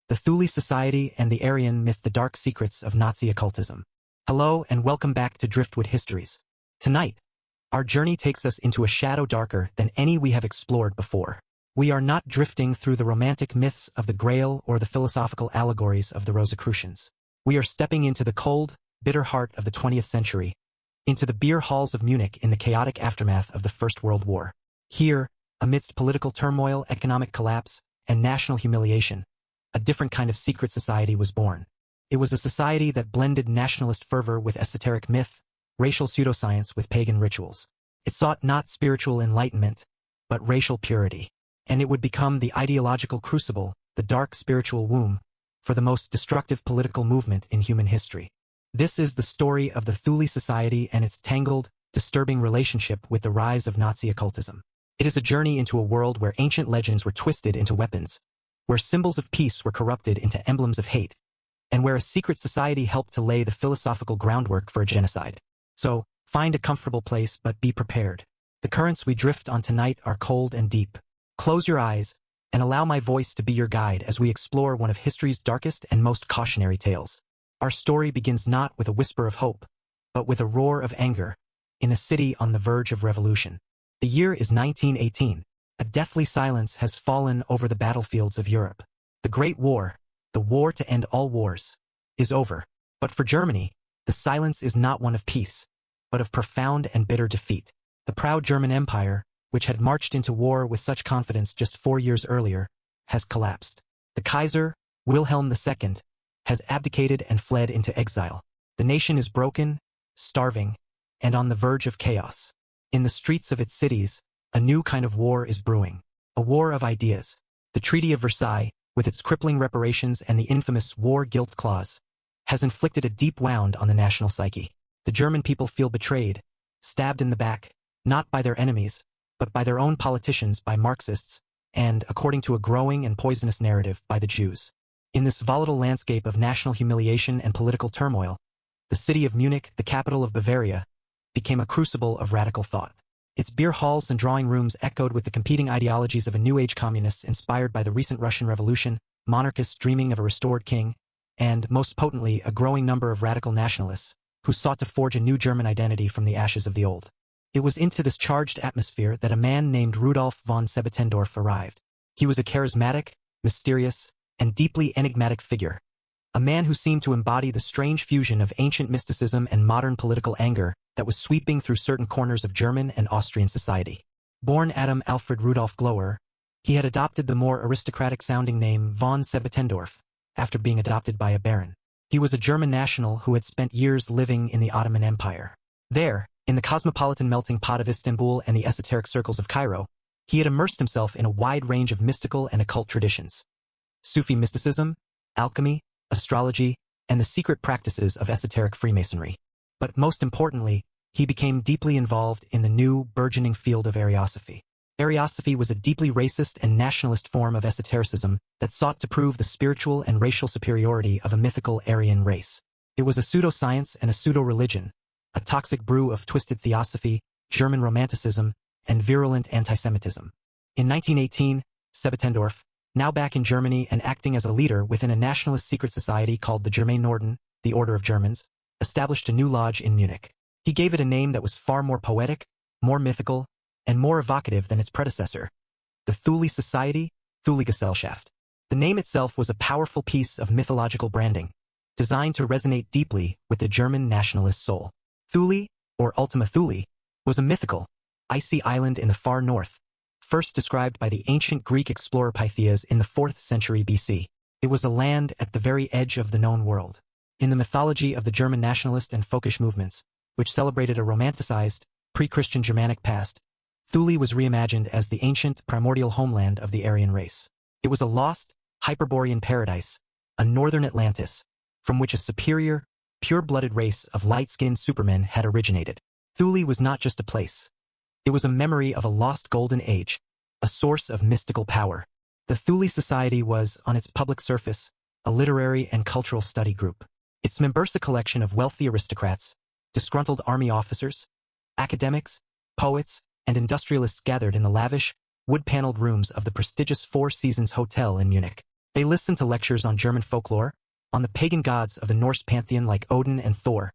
the Thule Society and the Aryan myth, the dark secrets of Nazi occultism. Hello and welcome back to Driftwood Histories. Tonight, our journey takes us into a shadow darker than any we have explored before. We are not drifting through the romantic myths of the Grail or the philosophical allegories of the Rosicrucians. We are stepping into the cold, bitter heart of the 20th century, into the beer halls of Munich in the chaotic aftermath of the First World War. Here, amidst political turmoil, economic collapse, and national humiliation, a different kind of secret society was born. It was a society that blended nationalist fervor with esoteric myth, racial pseudoscience with pagan rituals. It sought not spiritual enlightenment, but racial purity. And it would become the ideological crucible, the dark spiritual womb, for the most destructive political movement in human history. This is the story of the Thule Society and its tangled, disturbing relationship with the rise of Nazi occultism. It is a journey into a world where ancient legends were twisted into weapons, where symbols of peace were corrupted into emblems of hate, and where a secret society helped to lay the philosophical groundwork for a genocide. So, find a comfortable place but be prepared. The currents we drift on tonight are cold and deep. Close your eyes, and allow my voice to be your guide as we explore one of history's darkest and most cautionary tales. Our story begins not with a whisper of hope, but with a roar of anger, in a city on the verge of revolution. The year is 1918. A deathly silence has fallen over the battlefields of Europe. The Great War, the war to end all wars, is over. But for Germany, the silence is not one of peace, but of profound and bitter defeat. The proud German Empire, which had marched into war with such confidence just 4 years earlier, has collapsed. The Kaiser, Wilhelm II, has abdicated and fled into exile. The nation is broken, starving, and on the verge of chaos. In the streets of its cities, a new kind of war is brewing. A war of ideas. The Treaty of Versailles, with its crippling reparations and the infamous war guilt clause, has inflicted a deep wound on the national psyche. The German people feel betrayed, stabbed in the back, not by their enemies, but by their own politicians, by Marxists, and, according to a growing and poisonous narrative, by the Jews. In this volatile landscape of national humiliation and political turmoil, the city of Munich, the capital of Bavaria, became a crucible of radical thought. Its beer halls and drawing rooms echoed with the competing ideologies of a New Age communists inspired by the recent Russian Revolution, monarchists dreaming of a restored king, and, most potently, a growing number of radical nationalists, who sought to forge a new German identity from the ashes of the old. It was into this charged atmosphere that a man named Rudolf von Sebetendorf arrived. He was a charismatic, mysterious, and deeply enigmatic figure, a man who seemed to embody the strange fusion of ancient mysticism and modern political anger that was sweeping through certain corners of German and Austrian society. Born Adam Alfred Rudolf Glower, he had adopted the more aristocratic-sounding name von Sebetendorf after being adopted by a baron. He was a German national who had spent years living in the Ottoman Empire. There, in the cosmopolitan melting pot of Istanbul and the esoteric circles of Cairo, he had immersed himself in a wide range of mystical and occult traditions. Sufi mysticism, alchemy, astrology, and the secret practices of esoteric Freemasonry. But most importantly, he became deeply involved in the new, burgeoning field of Ariosophy. Ariosophy was a deeply racist and nationalist form of esotericism that sought to prove the spiritual and racial superiority of a mythical Aryan race. It was a pseudoscience and a pseudo-religion, a toxic brew of twisted theosophy, German romanticism, and virulent anti-Semitism. In 1918, Sebetendorf, now back in Germany and acting as a leader within a nationalist secret society called the Germain Norden, the Order of Germans, established a new lodge in Munich. He gave it a name that was far more poetic, more mythical, and more evocative than its predecessor, the Thule Society, Thule Gesellschaft. The name itself was a powerful piece of mythological branding, designed to resonate deeply with the German nationalist soul. Thule, or Ultima Thule, was a mythical, icy island in the far north, first described by the ancient Greek explorer Pytheas in the 4th century BC. It was a land at the very edge of the known world. In the mythology of the German nationalist and folkish movements, which celebrated a romanticized, pre-Christian Germanic past, Thule was reimagined as the ancient, primordial homeland of the Aryan race. It was a lost, Hyperborean paradise, a northern Atlantis, from which a superior, pure-blooded race of light-skinned supermen had originated. Thule was not just a place. It was a memory of a lost golden age, a source of mystical power. The Thule Society was, on its public surface, a literary and cultural study group. Its members a collection of wealthy aristocrats, disgruntled army officers, academics, poets, and industrialists gathered in the lavish, wood-paneled rooms of the prestigious Four Seasons Hotel in Munich. They listened to lectures on German folklore, on the pagan gods of the Norse pantheon like Odin and Thor,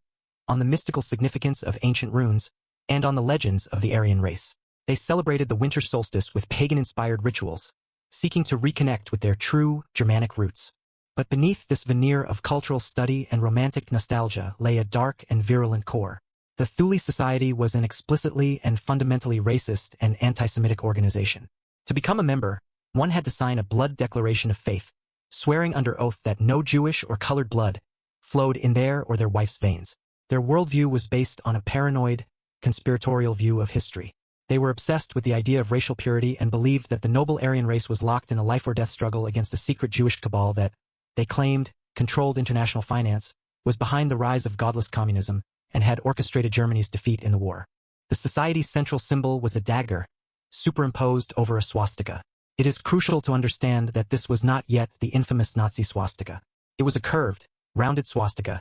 on the mystical significance of ancient runes, and on the legends of the Aryan race. They celebrated the winter solstice with pagan-inspired rituals, seeking to reconnect with their true Germanic roots. But beneath this veneer of cultural study and romantic nostalgia lay a dark and virulent core. The Thule Society was an explicitly and fundamentally racist and anti-Semitic organization. To become a member, one had to sign a blood declaration of faith, swearing under oath that no Jewish or colored blood flowed in their or their wife's veins. Their worldview was based on a paranoid, conspiratorial view of history. They were obsessed with the idea of racial purity and believed that the noble Aryan race was locked in a life-or-death struggle against a secret Jewish cabal that, they claimed, controlled international finance, was behind the rise of godless communism, and had orchestrated Germany's defeat in the war. The society's central symbol was a dagger, superimposed over a swastika. It is crucial to understand that this was not yet the infamous Nazi swastika. It was a curved, rounded swastika,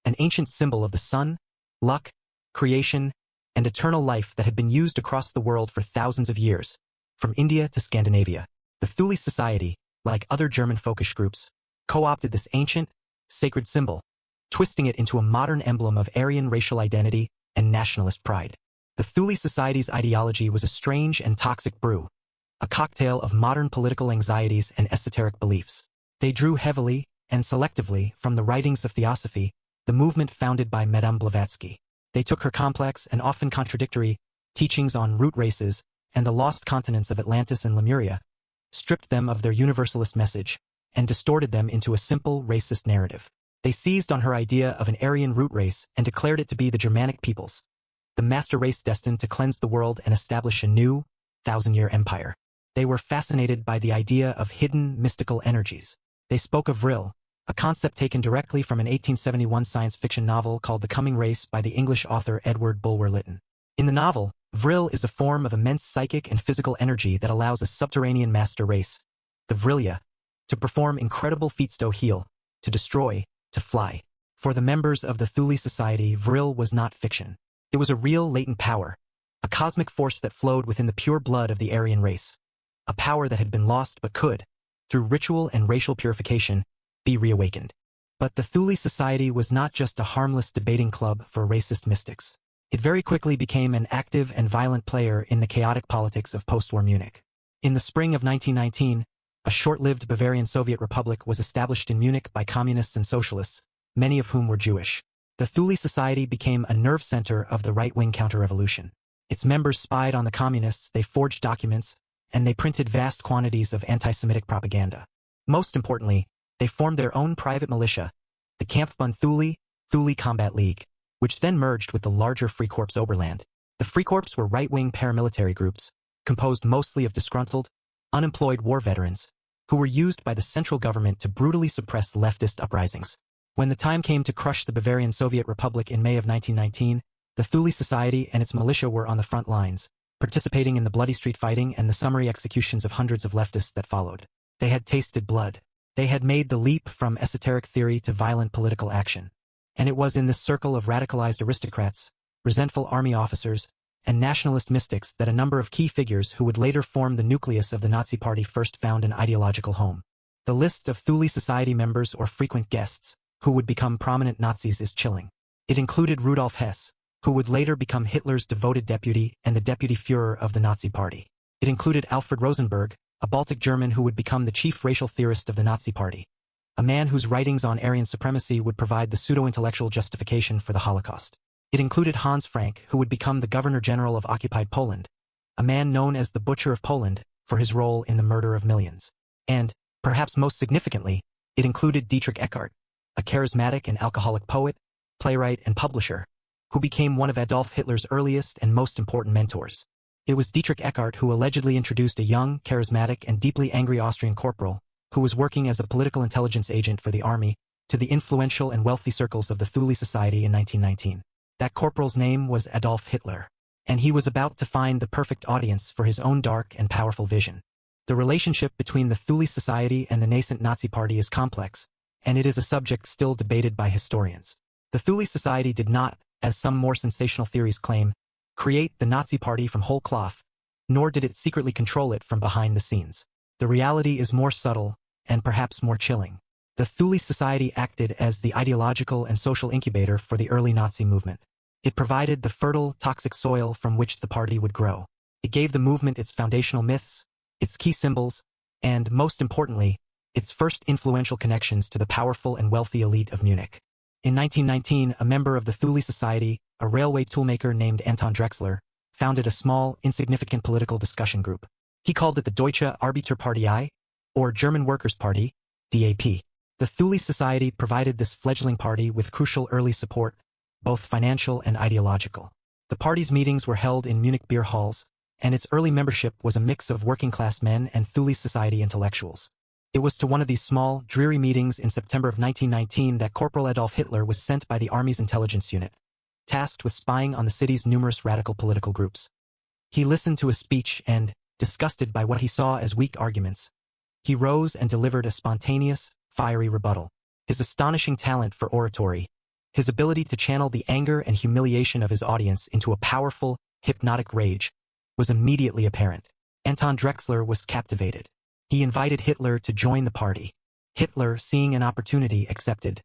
an ancient symbol of the sun, luck, creation, and eternal life that had been used across the world for thousands of years, from India to Scandinavia. The Thule Society, like other German folkish groups, co-opted this ancient, sacred symbol, twisting it into a modern emblem of Aryan racial identity and nationalist pride. The Thule Society's ideology was a strange and toxic brew, a cocktail of modern political anxieties and esoteric beliefs. They drew heavily and selectively from the writings of Theosophy, the movement founded by Madame Blavatsky. They took her complex and often contradictory teachings on root races and the lost continents of Atlantis and Lemuria, stripped them of their universalist message, and distorted them into a simple racist narrative. They seized on her idea of an Aryan root race and declared it to be the Germanic peoples, the master race destined to cleanse the world and establish a new, thousand-year empire. They were fascinated by the idea of hidden, mystical energies. They spoke of Vril, a concept taken directly from an 1871 science fiction novel called The Coming Race by the English author Edward Bulwer Lytton. In the novel, Vril is a form of immense psychic and physical energy that allows a subterranean master race, the Vrilia, to perform incredible feats to heal, to destroy, to fly. For the members of the Thule Society, Vril was not fiction. It was a real latent power, a cosmic force that flowed within the pure blood of the Aryan race, a power that had been lost but could, through ritual and racial purification, be reawakened. But the Thule Society was not just a harmless debating club for racist mystics. It very quickly became an active and violent player in the chaotic politics of post-war Munich. In the spring of 1919, a short-lived Bavarian Soviet Republic was established in Munich by communists and socialists, many of whom were Jewish. The Thule Society became a nerve center of the right-wing counter-revolution. Its members spied on the communists, they forged documents, and they printed vast quantities of anti-Semitic propaganda. Most importantly, they formed their own private militia, the Kampfbund Thule Combat League, which then merged with the larger Freikorps Oberland. The Freikorps were right-wing paramilitary groups, composed mostly of disgruntled, unemployed war veterans, who were used by the central government to brutally suppress leftist uprisings. When the time came to crush the Bavarian Soviet Republic in May of 1919, the Thule Society and its militia were on the front lines, participating in the bloody street fighting and the summary executions of hundreds of leftists that followed. They had tasted blood. They had made the leap from esoteric theory to violent political action. And it was in this circle of radicalized aristocrats, resentful army officers, and nationalist mystics that a number of key figures who would later form the nucleus of the Nazi Party first found an ideological home. The list of Thule Society members or frequent guests who would become prominent Nazis is chilling. It included Rudolf Hess, who would later become Hitler's devoted deputy and the deputy Führer of the Nazi Party. It included Alfred Rosenberg, a Baltic German who would become the chief racial theorist of the Nazi Party, a man whose writings on Aryan supremacy would provide the pseudo-intellectual justification for the Holocaust. It included Hans Frank, who would become the Governor-General of occupied Poland, a man known as the Butcher of Poland for his role in the murder of millions. And, perhaps most significantly, it included Dietrich Eckart, a charismatic and alcoholic poet, playwright, and publisher, who became one of Adolf Hitler's earliest and most important mentors. It was Dietrich Eckart who allegedly introduced a young, charismatic, and deeply angry Austrian corporal, who was working as a political intelligence agent for the army, to the influential and wealthy circles of the Thule Society in 1919. That corporal's name was Adolf Hitler, and he was about to find the perfect audience for his own dark and powerful vision. The relationship between the Thule Society and the nascent Nazi Party is complex, and it is a subject still debated by historians. The Thule Society did not, as some more sensational theories claim, create the Nazi Party from whole cloth, nor did it secretly control it from behind the scenes. The reality is more subtle and perhaps more chilling. The Thule Society acted as the ideological and social incubator for the early Nazi movement. It provided the fertile, toxic soil from which the party would grow. It gave the movement its foundational myths, its key symbols, and, most importantly, its first influential connections to the powerful and wealthy elite of Munich. In 1919, a member of the Thule Society, a railway toolmaker named Anton Drexler, founded a small, insignificant political discussion group. He called it the Deutsche Arbeiterpartei, or German Workers' Party, DAP. The Thule Society provided this fledgling party with crucial early support, both financial and ideological. The party's meetings were held in Munich beer halls, and its early membership was a mix of working-class men and Thule Society intellectuals. It was to one of these small, dreary meetings in September of 1919 that Corporal Adolf Hitler was sent by the Army's intelligence unit, tasked with spying on the city's numerous radical political groups. He listened to a speech and, disgusted by what he saw as weak arguments, he rose and delivered a spontaneous, fiery rebuttal. His astonishing talent for oratory, his ability to channel the anger and humiliation of his audience into a powerful, hypnotic rage, was immediately apparent. Anton Drexler was captivated. He invited Hitler to join the party. Hitler, seeing an opportunity, accepted.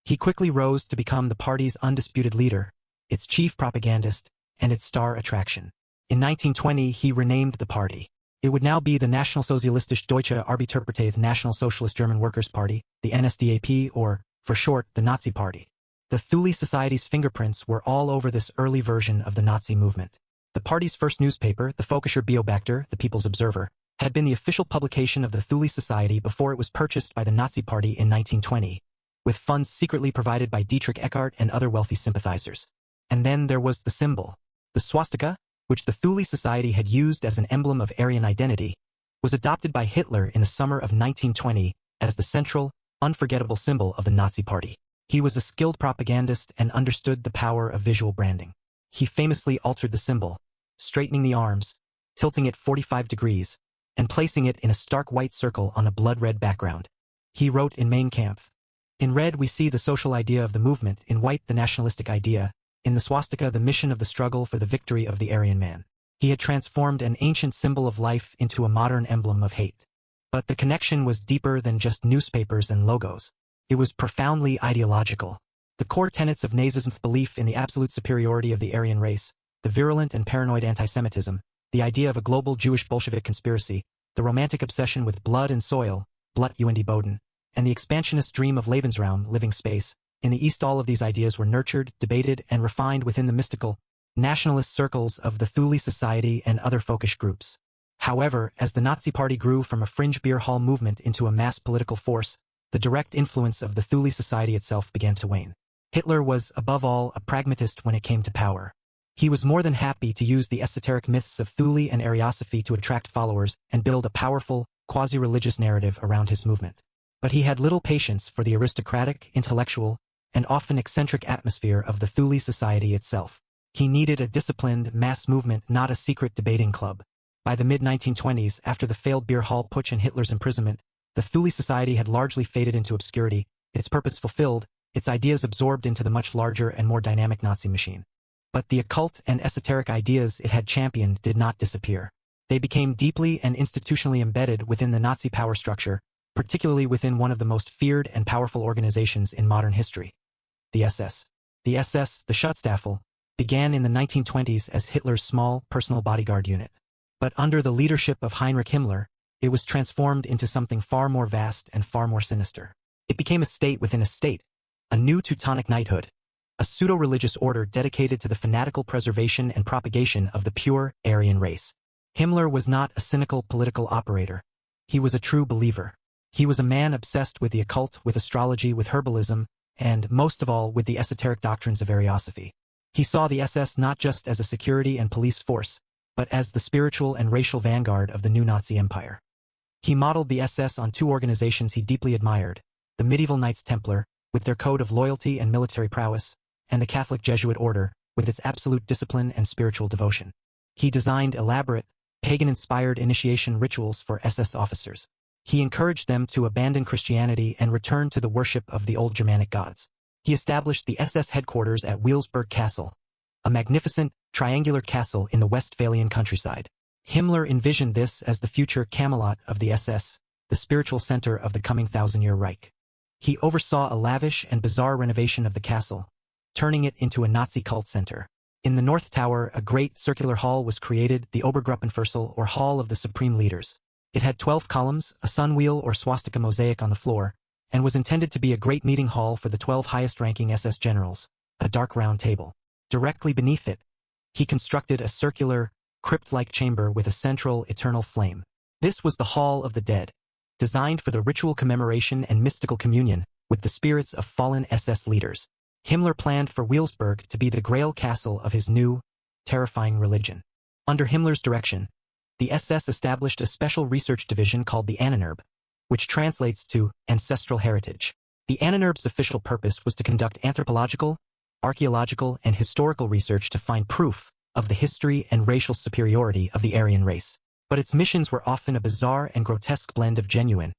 He quickly rose to become the party's undisputed leader, its chief propagandist, and its star attraction. In 1920, he renamed the party. It would now be the Nationalsozialistische Deutsche Arbeiterpartei, the National Socialist German Workers' Party, the NSDAP, or, for short, the Nazi Party. The Thule Society's fingerprints were all over this early version of the Nazi movement. The party's first newspaper, the Völkischer Beobachter, the People's Observer, had been the official publication of the Thule Society before it was purchased by the Nazi Party in 1920, with funds secretly provided by Dietrich Eckart and other wealthy sympathizers. And then there was the symbol. The swastika, which the Thule Society had used as an emblem of Aryan identity, was adopted by Hitler in the summer of 1920 as the central, unforgettable symbol of the Nazi Party. He was a skilled propagandist and understood the power of visual branding. He famously altered the symbol, straightening the arms, tilting it 45 degrees, and placing it in a stark white circle on a blood-red background. He wrote in Mein Kampf, "In red we see the social idea of the movement, in white the nationalistic idea, in the swastika the mission of the struggle for the victory of the Aryan man." He had transformed an ancient symbol of life into a modern emblem of hate. But the connection was deeper than just newspapers and logos. It was profoundly ideological. The core tenets of Nazism's belief in the absolute superiority of the Aryan race, the virulent and paranoid antisemitism, the idea of a global Jewish Bolshevik conspiracy, the romantic obsession with blood and soil, Blut und Boden, and the expansionist dream of Lebensraum, living space. In the East, all of these ideas were nurtured, debated, and refined within the mystical, nationalist circles of the Thule Society and other folkish groups. However, as the Nazi Party grew from a fringe beer hall movement into a mass political force, the direct influence of the Thule Society itself began to wane. Hitler was, above all, a pragmatist when it came to power. He was more than happy to use the esoteric myths of Thule and Ariosophy to attract followers and build a powerful, quasi-religious narrative around his movement. But he had little patience for the aristocratic, intellectual, and often eccentric atmosphere of the Thule Society itself. He needed a disciplined, mass movement, not a secret debating club. By the mid-1920s, after the failed beer hall putsch and Hitler's imprisonment, the Thule Society had largely faded into obscurity, its purpose fulfilled, its ideas absorbed into the much larger and more dynamic Nazi machine. But the occult and esoteric ideas it had championed did not disappear. They became deeply and institutionally embedded within the Nazi power structure, particularly within one of the most feared and powerful organizations in modern history, the SS. The SS, the Schutzstaffel, began in the 1920s as Hitler's small, personal bodyguard unit. But under the leadership of Heinrich Himmler, it was transformed into something far more vast and far more sinister. It became a state within a state, a new Teutonic knighthood, a pseudo-religious order dedicated to the fanatical preservation and propagation of the pure Aryan race. Himmler was not a cynical political operator. He was a true believer. He was a man obsessed with the occult, with astrology, with herbalism, and, most of all, with the esoteric doctrines of Ariosophy. He saw the SS not just as a security and police force, but as the spiritual and racial vanguard of the new Nazi empire. He modeled the SS on two organizations he deeply admired, the medieval Knights Templar, with their code of loyalty and military prowess, and the Catholic Jesuit order, with its absolute discipline and spiritual devotion. He designed elaborate, pagan-inspired initiation rituals for SS officers. He encouraged them to abandon Christianity and return to the worship of the old Germanic gods. He established the SS headquarters at Wilsburg Castle, a magnificent, triangular castle in the Westphalian countryside. Himmler envisioned this as the future Camelot of the SS, the spiritual center of the coming thousand-year Reich. He oversaw a lavish and bizarre renovation of the castle, turning it into a Nazi cult center. In the North Tower, a great circular hall was created, the Obergruppenfürsel, or Hall of the Supreme Leaders. It had 12 columns, a sun wheel or swastika mosaic on the floor, and was intended to be a great meeting hall for the 12 highest-ranking SS generals, a dark round table. Directly beneath it, he constructed a circular, crypt-like chamber with a central, eternal flame. This was the Hall of the Dead, designed for the ritual commemoration and mystical communion with the spirits of fallen SS leaders. Himmler planned for Wilsberg to be the Grail castle of his new, terrifying religion. Under Himmler's direction, the SS established a special research division called the Ahnenerbe, which translates to ancestral heritage. The Ahnenerbe's official purpose was to conduct anthropological, archaeological, and historical research to find proof of the history and racial superiority of the Aryan race. But its missions were often a bizarre and grotesque blend of genuine,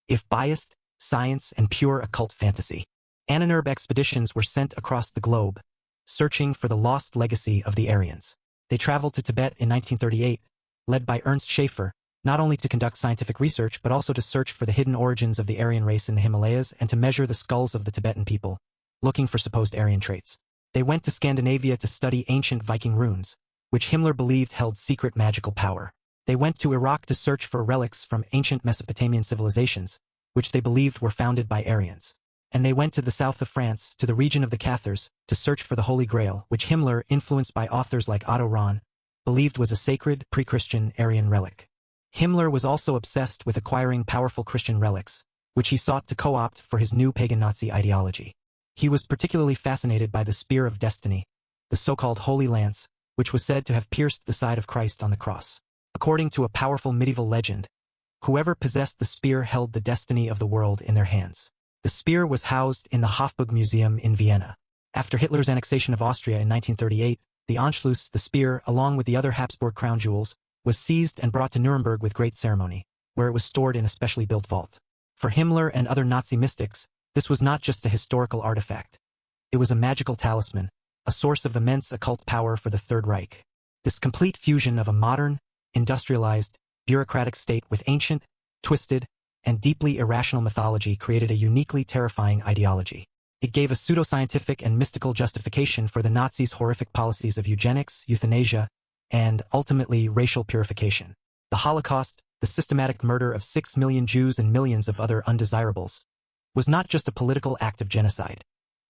if biased, science and pure occult fantasy. Ahnenerbe expeditions were sent across the globe, searching for the lost legacy of the Aryans. They traveled to Tibet in 1938, led by Ernst Schaefer, not only to conduct scientific research but also to search for the hidden origins of the Aryan race in the Himalayas and to measure the skulls of the Tibetan people, looking for supposed Aryan traits. They went to Scandinavia to study ancient Viking runes, which Himmler believed held secret magical power. They went to Iraq to search for relics from ancient Mesopotamian civilizations, which they believed were founded by Aryans. And they went to the south of France, to the region of the Cathars, to search for the Holy Grail, which Himmler, influenced by authors like Otto Rahn, believed was a sacred, pre-Christian Aryan relic. Himmler was also obsessed with acquiring powerful Christian relics, which he sought to co-opt for his new pagan Nazi ideology. He was particularly fascinated by the Spear of Destiny, the so-called Holy Lance, which was said to have pierced the side of Christ on the cross. According to a powerful medieval legend, whoever possessed the spear held the destiny of the world in their hands. The spear was housed in the Hofburg Museum in Vienna. After Hitler's annexation of Austria in 1938, the Anschluss, the spear, along with the other Habsburg crown jewels, was seized and brought to Nuremberg with great ceremony, where it was stored in a specially built vault. For Himmler and other Nazi mystics, this was not just a historical artifact. It was a magical talisman, a source of immense occult power for the Third Reich. This complete fusion of a modern, industrialized, bureaucratic state with ancient, twisted, and deeply irrational mythology created a uniquely terrifying ideology. It gave a pseudoscientific and mystical justification for the Nazis' horrific policies of eugenics, euthanasia, and, ultimately, racial purification. The Holocaust, the systematic murder of 6 million Jews and millions of other undesirables, was not just a political act of genocide.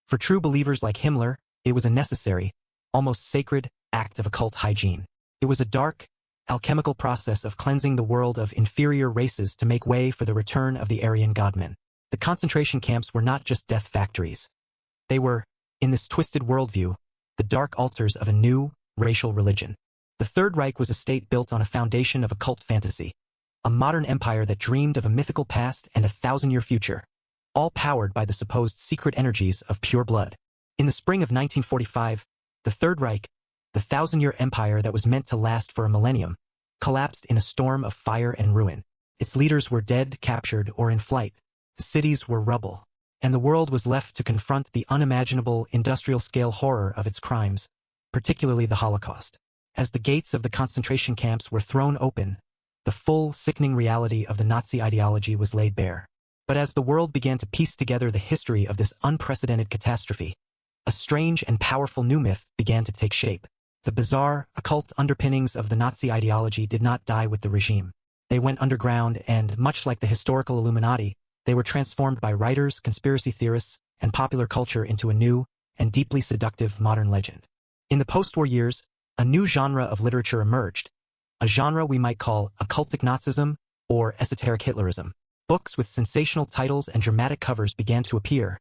For true believers like Himmler, it was a necessary, almost sacred, act of occult hygiene. It was a dark, alchemical process of cleansing the world of inferior races to make way for the return of the Aryan godmen. The concentration camps were not just death factories. They were, in this twisted worldview, the dark altars of a new, racial religion. The Third Reich was a state built on a foundation of occult fantasy, a modern empire that dreamed of a mythical past and a thousand-year future, all powered by the supposed secret energies of pure blood. In the spring of 1945, the Third Reich, the thousand-year empire that was meant to last for a millennium, collapsed in a storm of fire and ruin. Its leaders were dead, captured, or in flight. The cities were rubble, and the world was left to confront the unimaginable industrial-scale horror of its crimes, particularly the Holocaust. As the gates of the concentration camps were thrown open, the full, sickening reality of the Nazi ideology was laid bare. But as the world began to piece together the history of this unprecedented catastrophe, a strange and powerful new myth began to take shape. The bizarre, occult underpinnings of the Nazi ideology did not die with the regime. They went underground and, much like the historical Illuminati, they were transformed by writers, conspiracy theorists, and popular culture into a new and deeply seductive modern legend. In the post-war years, a new genre of literature emerged, a genre we might call occultic Nazism or esoteric Hitlerism. Books with sensational titles and dramatic covers began to appear,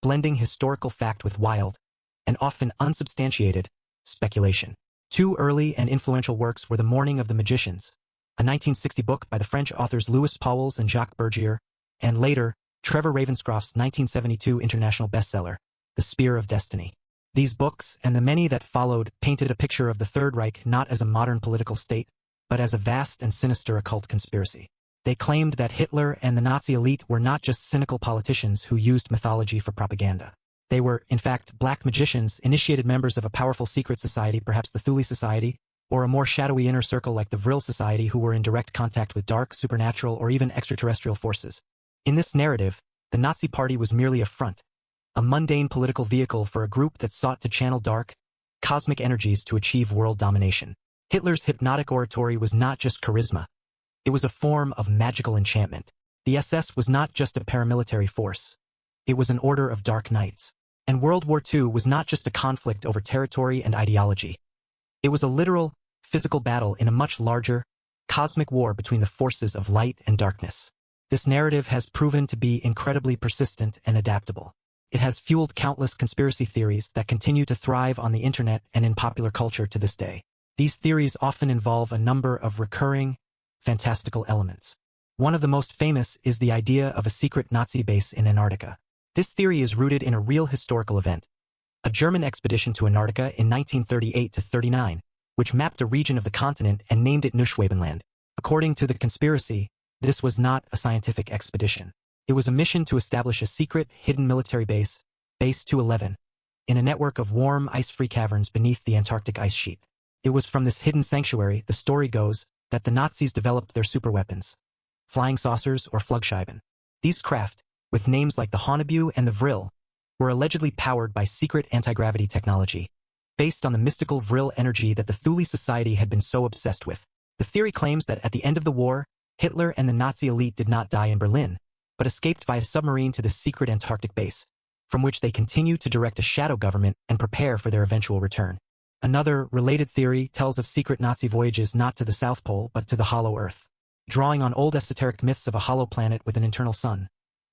blending historical fact with wild, and often unsubstantiated, speculation. Two early and influential works were The Morning of the Magicians, a 1960 book by the French authors Louis Pauwels and Jacques Bergier, and later, Trevor Ravenscroft's 1972 international bestseller, The Spear of Destiny. These books, and the many that followed, painted a picture of the Third Reich not as a modern political state, but as a vast and sinister occult conspiracy. They claimed that Hitler and the Nazi elite were not just cynical politicians who used mythology for propaganda. They were, in fact, black magicians, initiated members of a powerful secret society, perhaps the Thule Society, or a more shadowy inner circle like the Vril Society who were in direct contact with dark, supernatural, or even extraterrestrial forces. In this narrative, the Nazi Party was merely a front, a mundane political vehicle for a group that sought to channel dark, cosmic energies to achieve world domination. Hitler's hypnotic oratory was not just charisma. It was a form of magical enchantment. The SS was not just a paramilitary force. It was an order of dark knights. And World War II was not just a conflict over territory and ideology. It was a literal, physical battle in a much larger, cosmic war between the forces of light and darkness. This narrative has proven to be incredibly persistent and adaptable. It has fueled countless conspiracy theories that continue to thrive on the internet and in popular culture to this day. These theories often involve a number of recurring, fantastical elements. One of the most famous is the idea of a secret Nazi base in Antarctica. This theory is rooted in a real historical event, a German expedition to Antarctica in 1938-39, which mapped a region of the continent and named it Neuschwabenland. According to the conspiracy, this was not a scientific expedition. It was a mission to establish a secret, hidden military base, Base 211, in a network of warm, ice-free caverns beneath the Antarctic ice sheet. It was from this hidden sanctuary, the story goes, that the Nazis developed their superweapons, flying saucers or Flugscheiben. These craft, with names like the Honebu and the Vril, were allegedly powered by secret anti-gravity technology, based on the mystical Vril energy that the Thule Society had been so obsessed with. The theory claims that at the end of the war, Hitler and the Nazi elite did not die in Berlin, but escaped via submarine to this secret Antarctic base, from which they continue to direct a shadow government and prepare for their eventual return. Another, related theory tells of secret Nazi voyages not to the South Pole but to the Hollow Earth, drawing on old esoteric myths of a hollow planet with an internal sun.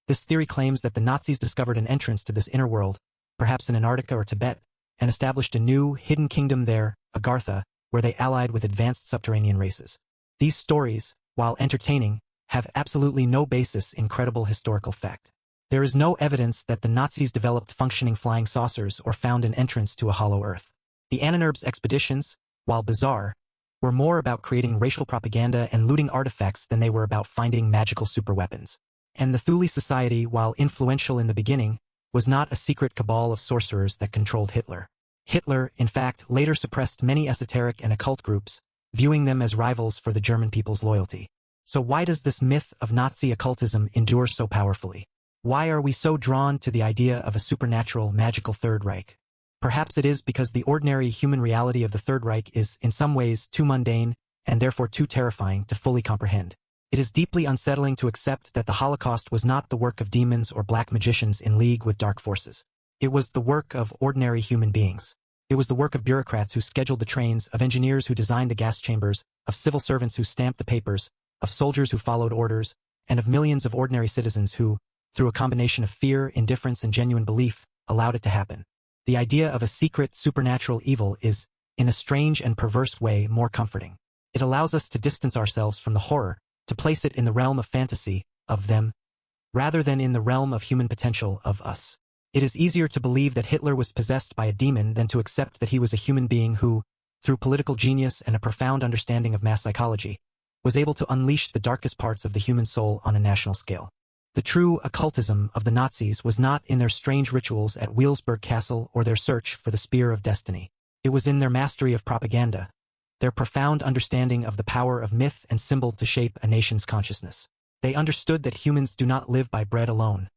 This theory claims that the Nazis discovered an entrance to this inner world, perhaps in Antarctica or Tibet, and established a new, hidden kingdom there, Agartha, where they allied with advanced subterranean races. These stories, while entertaining, have absolutely no basis in credible historical fact. There is no evidence that the Nazis developed functioning flying saucers or found an entrance to a hollow Earth. The Ahnenerbs expeditions, while bizarre, were more about creating racial propaganda and looting artifacts than they were about finding magical superweapons. And the Thule Society, while influential in the beginning, was not a secret cabal of sorcerers that controlled Hitler. Hitler, in fact, later suppressed many esoteric and occult groups, viewing them as rivals for the German people's loyalty. So why does this myth of Nazi occultism endure so powerfully? Why are we so drawn to the idea of a supernatural, magical Third Reich? Perhaps it is because the ordinary human reality of the Third Reich is, in some ways, too mundane, and therefore too terrifying to fully comprehend. It is deeply unsettling to accept that the Holocaust was not the work of demons or black magicians in league with dark forces. It was the work of ordinary human beings. It was the work of bureaucrats who scheduled the trains, of engineers who designed the gas chambers, of civil servants who stamped the papers, of soldiers who followed orders, and of millions of ordinary citizens who, through a combination of fear, indifference, and genuine belief, allowed it to happen. The idea of a secret, supernatural evil is, in a strange and perverse way, more comforting. It allows us to distance ourselves from the horror, to place it in the realm of fantasy, of them, rather than in the realm of human potential, of us. It is easier to believe that Hitler was possessed by a demon than to accept that he was a human being who, through political genius and a profound understanding of mass psychology, was able to unleash the darkest parts of the human soul on a national scale. The true occultism of the Nazis was not in their strange rituals at Wheelsburg Castle or their search for the Spear of Destiny. It was in their mastery of propaganda, their profound understanding of the power of myth and symbol to shape a nation's consciousness. They understood that humans do not live by bread alone.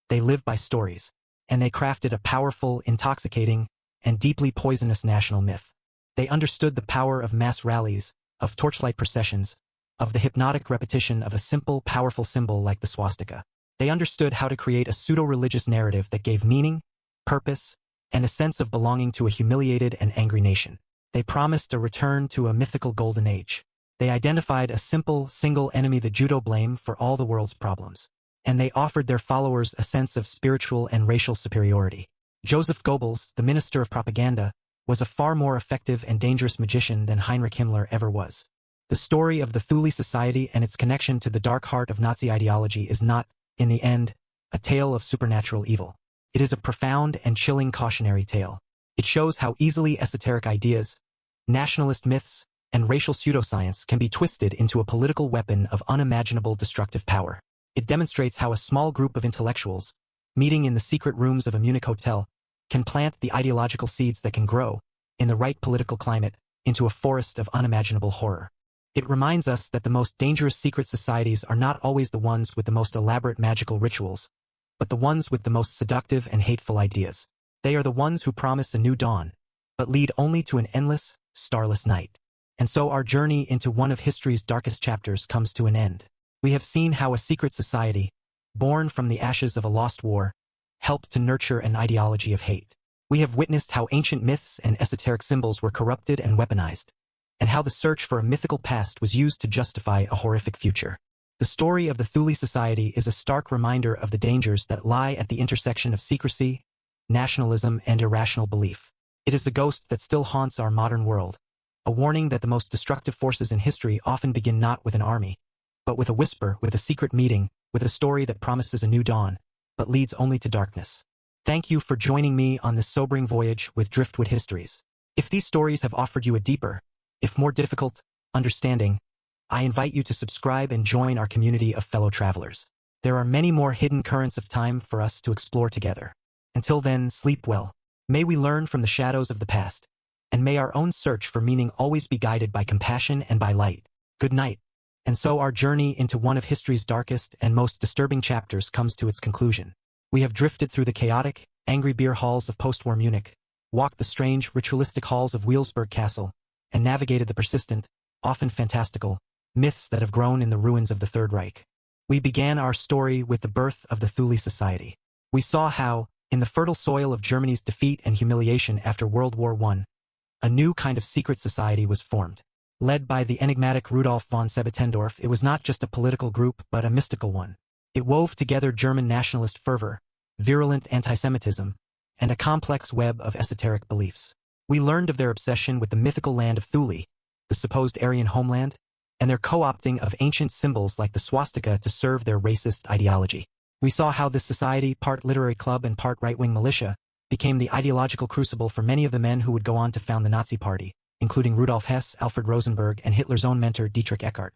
They live by stories, and they crafted a powerful, intoxicating, and deeply poisonous national myth. They understood the power of mass rallies, of torchlight processions, of the hypnotic repetition of a simple, powerful symbol like the swastika. They understood how to create a pseudo-religious narrative that gave meaning, purpose, and a sense of belonging to a humiliated and angry nation. They promised a return to a mythical golden age. They identified a simple, single enemy, the judo blame, for all the world's problems. And they offered their followers a sense of spiritual and racial superiority. Joseph Goebbels, the minister of propaganda, was a far more effective and dangerous magician than Heinrich Himmler ever was. The story of the Thule Society and its connection to the dark heart of Nazi ideology is not, in the end, a tale of supernatural evil. It is a profound and chilling cautionary tale. It shows how easily esoteric ideas, nationalist myths, and racial pseudoscience can be twisted into a political weapon of unimaginable destructive power. It demonstrates how a small group of intellectuals, meeting in the secret rooms of a Munich hotel, can plant the ideological seeds that can grow, in the right political climate, into a forest of unimaginable horror. It reminds us that the most dangerous secret societies are not always the ones with the most elaborate magical rituals, but the ones with the most seductive and hateful ideas. They are the ones who promise a new dawn, but lead only to an endless, starless night. And so our journey into one of history's darkest chapters comes to an end. We have seen how a secret society, born from the ashes of a lost war, helped to nurture an ideology of hate. We have witnessed how ancient myths and esoteric symbols were corrupted and weaponized, and how the search for a mythical past was used to justify a horrific future. The story of the Thule Society is a stark reminder of the dangers that lie at the intersection of secrecy, nationalism, and irrational belief. It is a ghost that still haunts our modern world, a warning that the most destructive forces in history often begin not with an army, but with a whisper, with a secret meeting, with a story that promises a new dawn, but leads only to darkness. Thank you for joining me on this sobering voyage with Driftwood Histories. If these stories have offered you a deeper, if more difficult, understanding, I invite you to subscribe and join our community of fellow travelers. There are many more hidden currents of time for us to explore together. Until then, sleep well. May we learn from the shadows of the past, and may our own search for meaning always be guided by compassion and by light. Good night. And so our journey into one of history's darkest and most disturbing chapters comes to its conclusion. We have drifted through the chaotic, angry beer halls of post-war Munich, walked the strange, ritualistic halls of Wilsberg Castle, and navigated the persistent, often fantastical, myths that have grown in the ruins of the Third Reich. We began our story with the birth of the Thule Society. We saw how, in the fertile soil of Germany's defeat and humiliation after World War I, a new kind of secret society was formed. Led by the enigmatic Rudolf von Sebetendorf, it was not just a political group but a mystical one. It wove together German nationalist fervor, virulent antisemitism, and a complex web of esoteric beliefs. We learned of their obsession with the mythical land of Thule, the supposed Aryan homeland, and their co-opting of ancient symbols like the swastika to serve their racist ideology. We saw how this society, part literary club and part right-wing militia, became the ideological crucible for many of the men who would go on to found the Nazi Party, including Rudolf Hess, Alfred Rosenberg, and Hitler's own mentor Dietrich Eckart.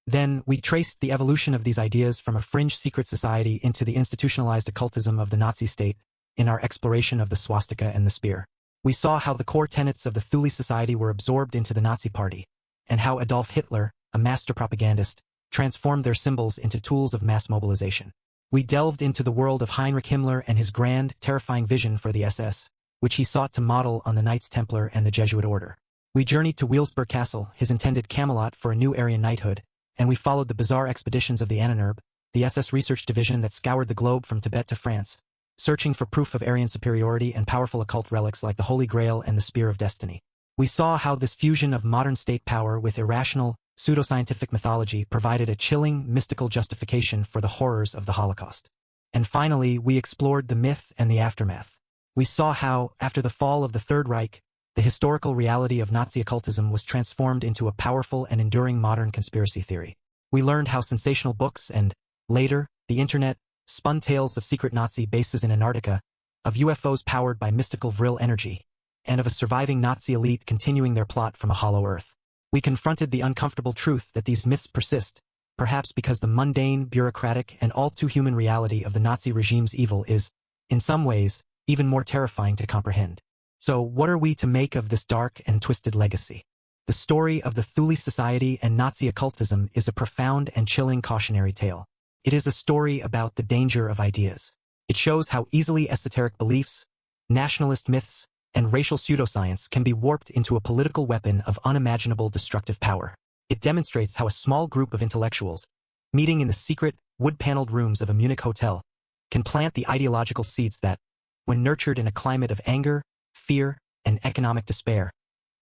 Then, we traced the evolution of these ideas from a fringe secret society into the institutionalized occultism of the Nazi state in our exploration of the swastika and the spear. We saw how the core tenets of the Thule Society were absorbed into the Nazi Party, and how Adolf Hitler, a master propagandist, transformed their symbols into tools of mass mobilization. We delved into the world of Heinrich Himmler and his grand, terrifying vision for the SS, which he sought to model on the Knights Templar and the Jesuit order. We journeyed to Wilsberg Castle, his intended Camelot for a new Aryan knighthood, and we followed the bizarre expeditions of the Ahnenerbe, the SS research division that scoured the globe from Tibet to France, searching for proof of Aryan superiority and powerful occult relics like the Holy Grail and the Spear of Destiny. We saw how this fusion of modern state power with irrational, pseudoscientific mythology provided a chilling, mystical justification for the horrors of the Holocaust. And finally, we explored the myth and the aftermath. We saw how, after the fall of the Third Reich, the historical reality of Nazi occultism was transformed into a powerful and enduring modern conspiracy theory. We learned how sensational books and, later, the internet, spun tales of secret Nazi bases in Antarctica, of UFOs powered by mystical Vril energy, and of a surviving Nazi elite continuing their plot from a hollow Earth. We confronted the uncomfortable truth that these myths persist, perhaps because the mundane, bureaucratic, and all-too-human reality of the Nazi regime's evil is, in some ways, even more terrifying to comprehend. So, what are we to make of this dark and twisted legacy? The story of the Thule Society and Nazi occultism is a profound and chilling cautionary tale. It is a story about the danger of ideas. It shows how easily esoteric beliefs, nationalist myths, and racial pseudoscience can be warped into a political weapon of unimaginable destructive power. It demonstrates how a small group of intellectuals, meeting in the secret, wood-paneled rooms of a Munich hotel, can plant the ideological seeds that, when nurtured in a climate of anger, fear, and economic despair,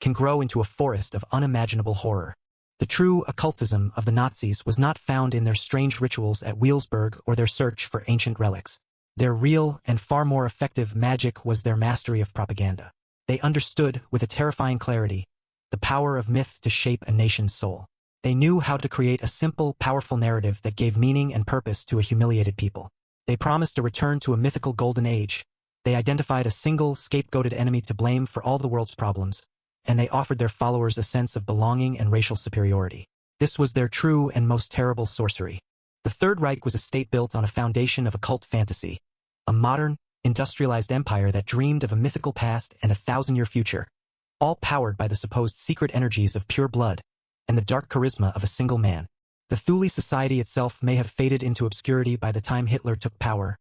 can grow into a forest of unimaginable horror. The true occultism of the Nazis was not found in their strange rituals at Wilsberg or their search for ancient relics. Their real and far more effective magic was their mastery of propaganda. They understood, with a terrifying clarity, the power of myth to shape a nation's soul. They knew how to create a simple, powerful narrative that gave meaning and purpose to a humiliated people. They promised a return to a mythical golden age. They identified a single, scapegoated enemy to blame for all the world's problems, and they offered their followers a sense of belonging and racial superiority. This was their true and most terrible sorcery. The Third Reich was a state built on a foundation of occult fantasy, a modern, industrialized empire that dreamed of a mythical past and a 1,000-year future, all powered by the supposed secret energies of pure blood and the dark charisma of a single man. The Thule society itself may have faded into obscurity by the time Hitler took power,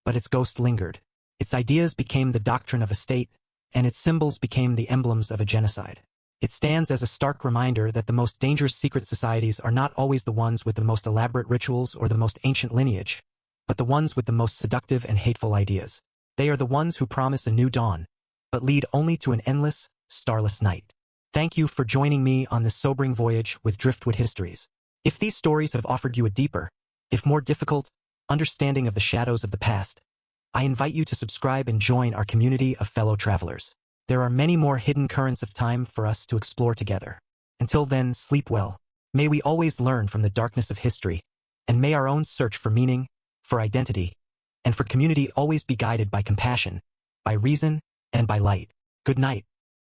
but its ghost lingered. Its ideas became the doctrine of a state, and its symbols became the emblems of a genocide. It stands as a stark reminder that the most dangerous secret societies are not always the ones with the most elaborate rituals or the most ancient lineage, but the ones with the most seductive and hateful ideas. They are the ones who promise a new dawn, but lead only to an endless, starless night. Thank you for joining me on this sobering voyage with Driftwood Histories. If these stories have offered you a deeper, if more difficult, understanding of the shadows of the past, I invite you to subscribe and join our community of fellow travelers. There are many more hidden currents of time for us to explore together. Until then, sleep well. May we always learn from the darkness of history, and may our own search for meaning, for identity, and for community always be guided by compassion, by reason, and by light. Good night.